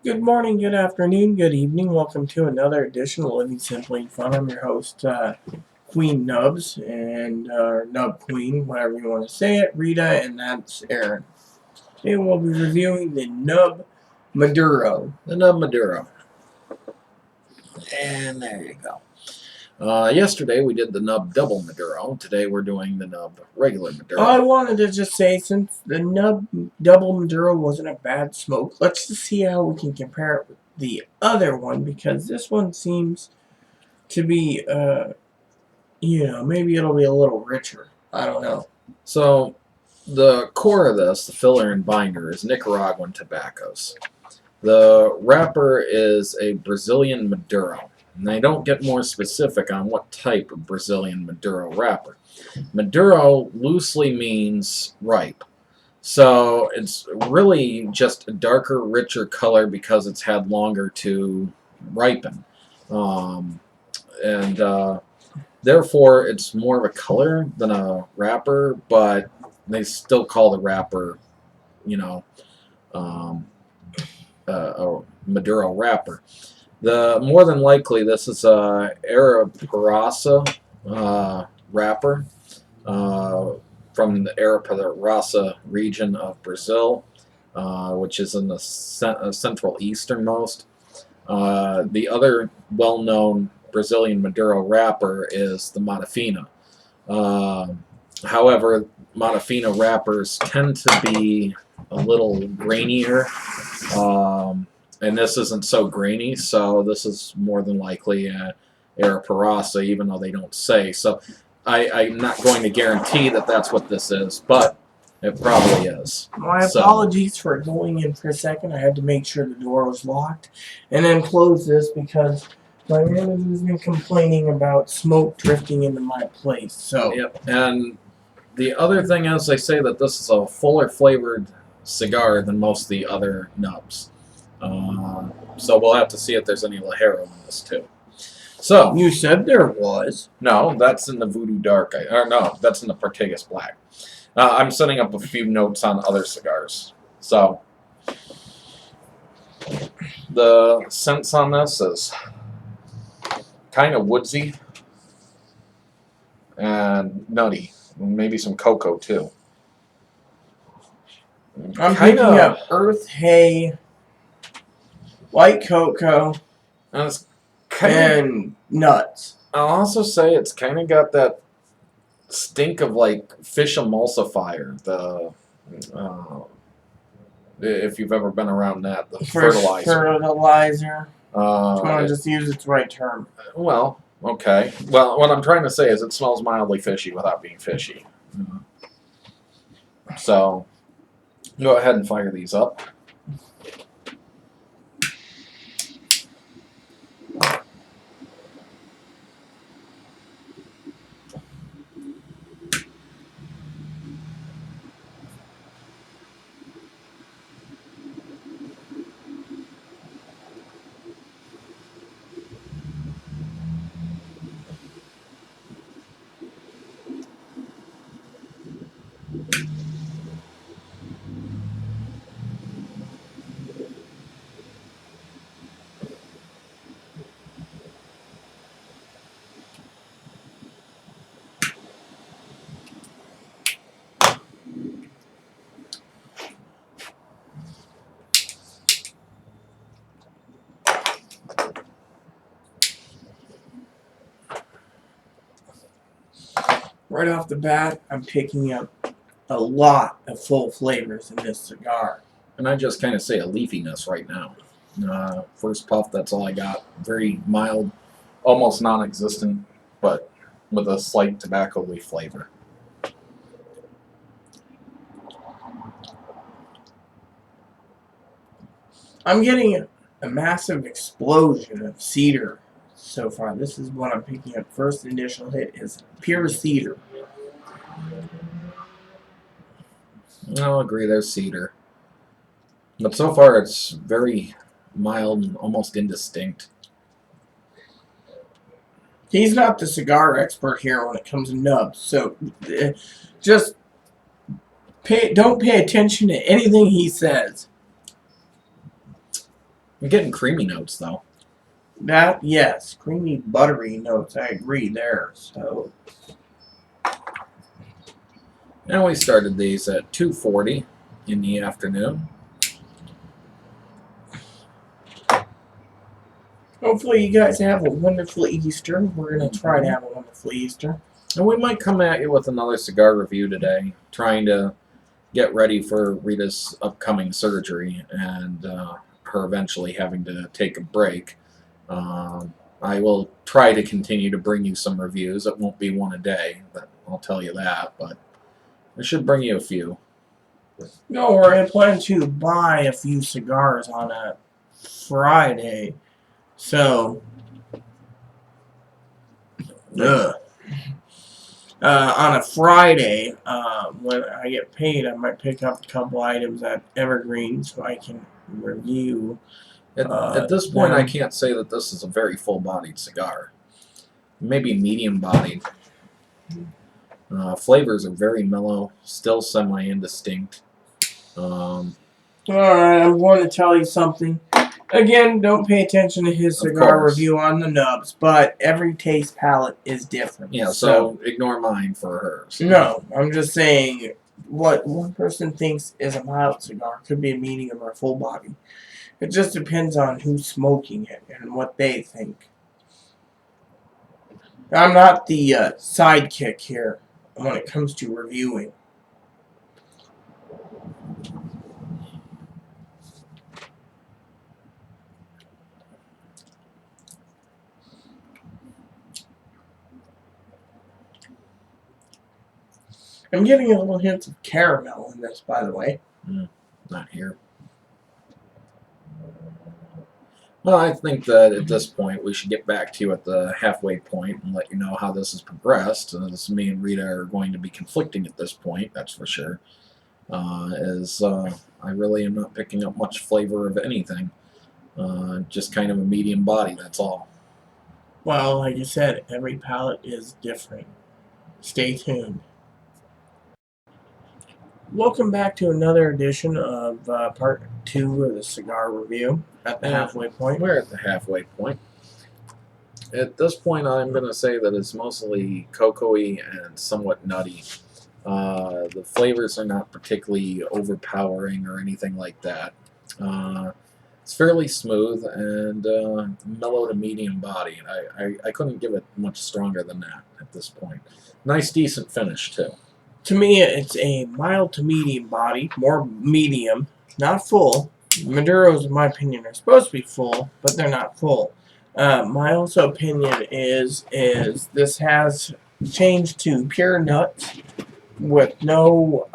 Good morning, good afternoon, good evening. Welcome to another edition of Living Simply and Fun. I'm your host, Queen Nubs, and Nub Queen, whatever you want to say it, Rita, and that's Aaron. Today we'll be reviewing the Nub Maduro. The Nub Maduro. And there you go. Yesterday we did the Nub Double Maduro. Today we're doing the Nub Regular Maduro. I wanted to just say, since the Nub Double Maduro wasn't a bad smoke, let's just see how we can compare it with the other one, because this one seems to be, maybe it'll be a little richer. I don't know. So, the core of this, the filler and binder, is Nicaraguan tobaccos. The wrapper is a Brazilian Maduro. And they don't get more specific on what type of Brazilian Maduro wrapper. Maduro loosely means ripe. So it's really just a darker, richer color because it's had longer to ripen. Therefore, it's more of a color than a wrapper, but they still call the wrapper, a Maduro wrapper. More than likely, this is a Araparasa wrapper from the Araparasa region of Brazil, which is in the central easternmost. The other well-known Brazilian Maduro wrapper is the Matafina. However, Matafina wrappers tend to be a little grainier. And this isn't so grainy, so this is more than likely Araparasa, even though they don't say. So I'm not going to guarantee that that's what this is, but it probably is. My apologies for going in for a second. I had to make sure the door was locked and then close this because my manager's been complaining about smoke drifting into my place. So yep. And the other thing is, they say that this is a fuller flavored cigar than most of the other nubs. So we'll have to see if there's any Ligero in this too. So you said there was. No, that's in the Voodoo Dark. No, that's in the Partagas Black. I'm setting up a few notes on other cigars. So the scents on this is kind of woodsy and nutty, maybe some cocoa too. I'm picking up earth, hay, white cocoa, and nuts. I'll also say it's kind of got that stink of like fish emulsifier. If you've ever been around that, the fertilizer. Fertilizer. I want to just use its right term. Well, okay. Well, what I'm trying to say is it smells mildly fishy without being fishy. So, go ahead and fire these up. Right off the bat, I'm picking up a lot of full flavors in this cigar. And I just kind of say a leafiness right now. First puff, that's all I got. Very mild, almost non-existent, but with a slight tobacco leaf flavor. I'm getting a massive explosion of cedar so far. This is what I'm picking up. First initial hit is pure cedar. I'll agree, there's cedar. But so far it's very mild and almost indistinct. He's not the cigar expert here when it comes to nubs, so just don't pay attention to anything he says. I'm getting creamy notes though. That, yes, creamy, buttery notes. I agree there. So, And we started these at 2:40 in the afternoon. hopefully, you guys have a wonderful Easter. We're going to try to have a wonderful Easter. And we might come at you with another cigar review today, trying to get ready for Rita's upcoming surgery and her eventually having to take a break. I will try to continue to bring you some reviews. It won't be one a day, I'll tell you that, but I should bring you a few. No, I plan to buy a few cigars on a Friday. So, on a Friday, when I get paid, I might pick up a couple items at Evergreen so I can review. At this point, I them. can't say that this is a very full-bodied cigar. Maybe medium-bodied. Flavors are very mellow, still semi-indistinct. Alright, I'm going to tell you something. Again, don't pay attention to his cigar course. review on the nubs, but every taste palette is different. Yeah, so ignore mine for hers. No, I'm just saying what one person thinks is a mild cigar could be a medium or a full body. It just depends on who's smoking it and what they think. I'm not the sidekick here when it comes to reviewing. I'm getting a little hint of caramel in this, by the way. Not here. Well, I think that at this point we should get back to you at the halfway point and let you know how this has progressed. As me and Rita are going to be conflicting at this point, that's for sure. I really am not picking up much flavor of anything. Just kind of a medium body, that's all. Well, like I said, every palate is different. Stay tuned. Welcome back to another edition of part 2 of the cigar review at the halfway point. We're at the halfway point. At this point, I'm going to say that it's mostly cocoa-y and somewhat nutty. The flavors are not particularly overpowering or anything like that. It's fairly smooth and mellow to medium body. I couldn't give it much stronger than that at this point. Nice, decent finish, too. To me, it's a mild to medium body, more medium, not full. Maduros, in my opinion, are supposed to be full, but they're not full. My also opinion is this has changed to pure nuts with no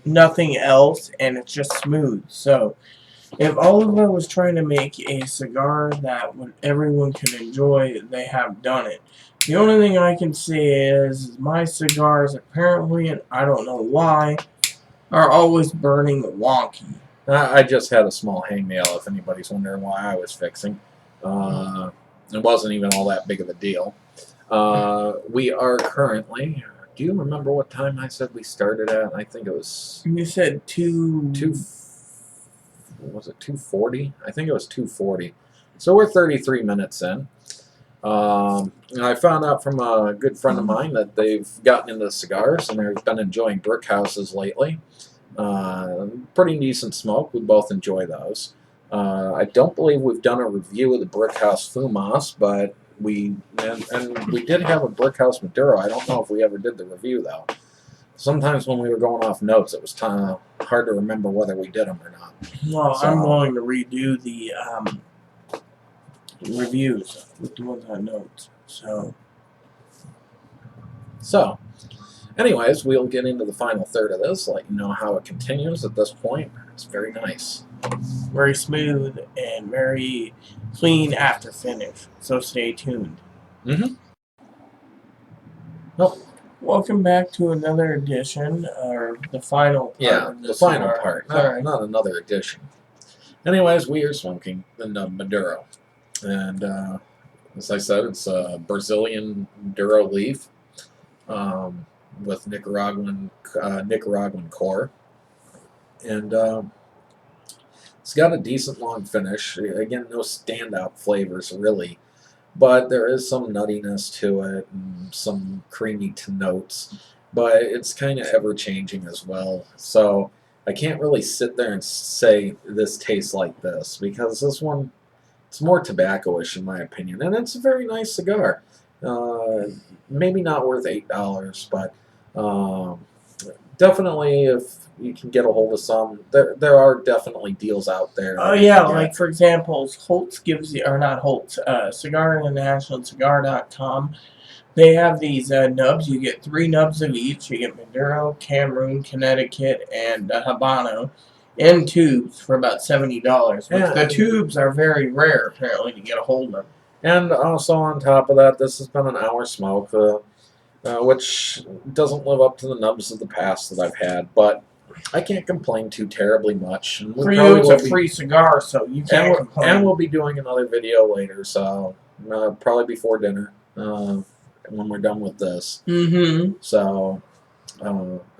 nothing else, and it's just smooth. So, if Oliva was trying to make a cigar that everyone can enjoy, they have done it. The only thing I can say is my cigars apparently, and I don't know why, are always burning wonky. I just had a small hangnail, if anybody's wondering why I was fixing. It wasn't even all that big of a deal. We are currently... Do you remember what time I said we started at? I think it was... You said 2... Was it 2:40? I think it was 2:40. So we're 33 minutes in. And I found out from a good friend of mine that they've gotten into cigars and they've been enjoying brick houses lately. Pretty decent smoke. We both enjoy those. I don't believe we've done a review of the Brick House Fumas, but we did have a Brick House Maduro. I don't know if we ever did the review though. Sometimes when we were going off notes, it was hard to remember whether we did them or not. Well, so, I'm going to redo the reviews with the ones on notes. So, anyways, we'll get into the final third of this, let you know how it continues at this point. It's very nice. Very smooth and very clean after finish. So stay tuned. Well, welcome back to another edition, or the final part. Yeah, the final part. Not another edition. Anyways, we are smoking the Nub Maduro. And as I said, it's a Brazilian Maduro leaf with Nicaraguan core. And It's got a decent long finish. Again, no standout flavors really, but there is some nuttiness to it and some creamy notes. But it's kind of ever changing as well. So I can't really sit there and say this tastes like this because this one it's more tobacco-ish in my opinion, and it's a very nice cigar. Uh, Maybe not worth $8, but definitely if you can get a hold of some, there are definitely deals out there. Oh yeah, like for example, Holtz gives you, or not Holtz, Cigar International, Cigar.com. They have these nubs. You get 3 nubs of each. You get Maduro, Cameroon, Connecticut, and Habano in tubes for about $70. Which the tubes are very rare, apparently, to get a hold of. And also on top of that, this has been an hour smoke, which doesn't live up to the nubs of the past that I've had, but I can't complain too terribly much. And for you, it's a free cigar, so you can't complain. And we'll be doing another video later, so probably before dinner when we're done with this. Mm-hmm. So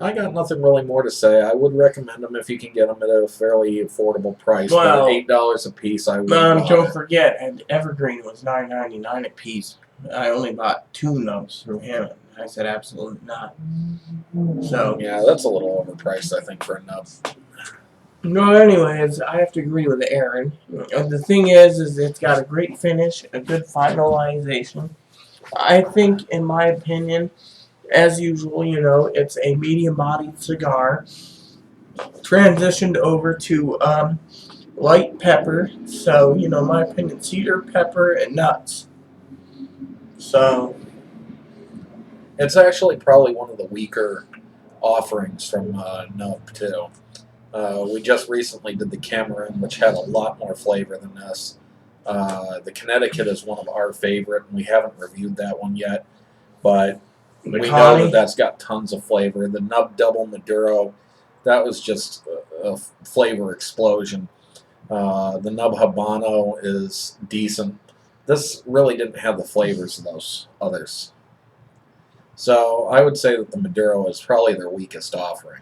I got nothing really more to say. I would recommend them if you can get them at a fairly affordable price. Well, but $8 a piece, I would. Don't forget, and Evergreen was $9.99 a piece. I only bought 2 nubs from him. I said absolutely not. So yeah, that's a little overpriced, I think, for a nub. No, anyways, I have to agree with Aaron. The thing is it's got a great finish, a good finalization. I think, in my opinion, as usual, you know, it's a medium-bodied cigar transitioned over to light pepper. So, you know, in my opinion, cedar, pepper, and nuts. So it's actually probably one of the weaker offerings from Nub, too. We just recently did the Cameroon, which had a lot more flavor than this. The Connecticut is one of our favorite, and we haven't reviewed that one yet. But we know that that's got tons of flavor. The Nub Double Maduro, that was just a flavor explosion. The Nub Habano is decent. This really didn't have the flavors of those others. So I would say that the Maduro is probably their weakest offering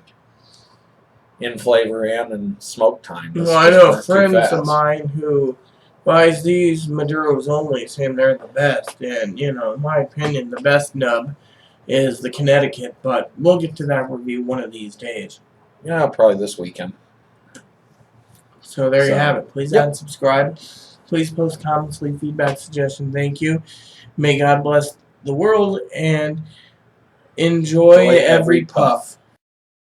in flavor and in smoke time. Well, I know friends of mine who buys these Maduros only, saying they're the best. And, you know, in my opinion, the best nub is the Connecticut. But we'll get to that review one of these days. Yeah, probably this weekend. So there you have it. Please add and subscribe. Please post comments, leave feedback, suggestions. Thank you. May God bless the world and enjoy every puff.